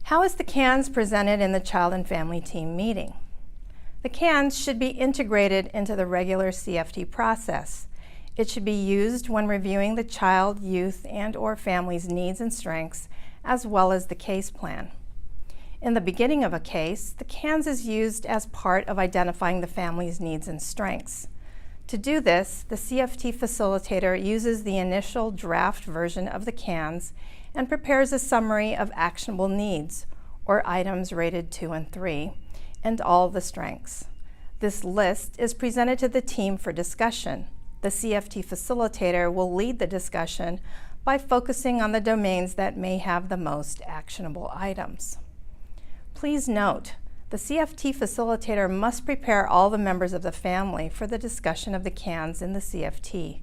How is the CANS presented in the Child and Family Team meeting? The CANS should be integrated into the regular CFT process. It should be used when reviewing the child, youth, and/or family's needs and strengths, as well as the case plan. In the beginning of a case, the CANS is used as part of identifying the family's needs and strengths. To do this, the CFT facilitator uses the initial draft version of the CANS and prepares a summary of actionable needs, or items rated 2 and 3, and all the strengths. This list is presented to the team for discussion. The CFT facilitator will lead the discussion by focusing on the domains that may have the most actionable items. Please note, the CFT facilitator must prepare all the members of the family for the discussion of the CANS in the CFT.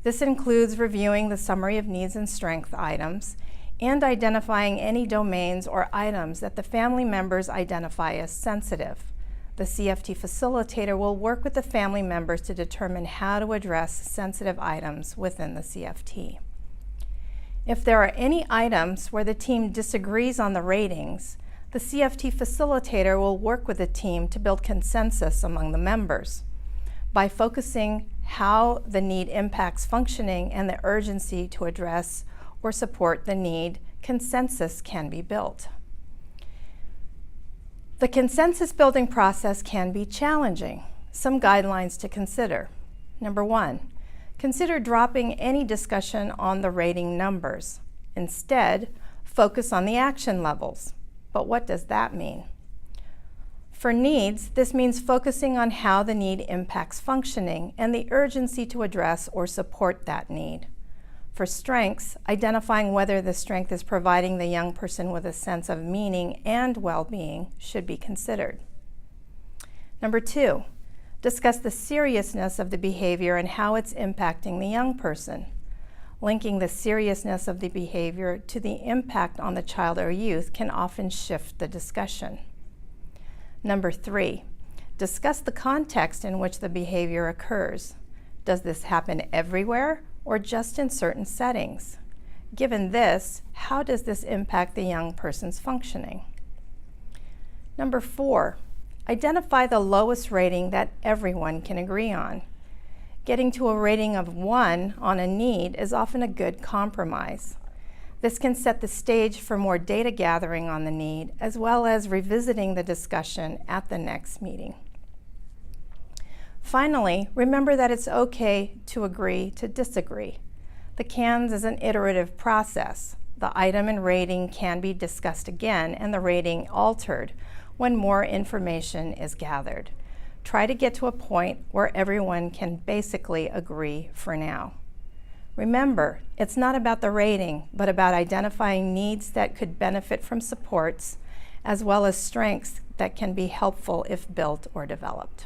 This includes reviewing the summary of needs and strength items and identifying any domains or items that the family members identify as sensitive. The CFT facilitator will work with the family members to determine how to address sensitive items within the CFT. If there are any items where the team disagrees on the ratings, the CFT facilitator will work with the team to build consensus among the members. By focusing how the need impacts functioning and the urgency to address or support the need, consensus can be built. The consensus building process can be challenging. Some guidelines to consider. Number 1, consider dropping any discussion on the rating numbers. Instead, focus on the action levels. But what does that mean? For needs, this means focusing on how the need impacts functioning and the urgency to address or support that need. For strengths, identifying whether the strength is providing the young person with a sense of meaning and well-being should be considered. Number 2, discuss the seriousness of the behavior and how it's impacting the young person. Linking the seriousness of the behavior to the impact on the child or youth can often shift the discussion. Number 3, discuss the context in which the behavior occurs. Does this happen everywhere or just in certain settings? Given this, how does this impact the young person's functioning? Number 4, identify the lowest rating that everyone can agree on. Getting to a rating of 1 on a need is often a good compromise. This can set the stage for more data gathering on the need, as well as revisiting the discussion at the next meeting. Finally, remember that it's okay to agree to disagree. The CANS is an iterative process. The item and rating can be discussed again and the rating altered when more information is gathered. Try to get to a point where everyone can basically agree for now. Remember, it's not about the rating, but about identifying needs that could benefit from supports, as well as strengths that can be helpful if built or developed.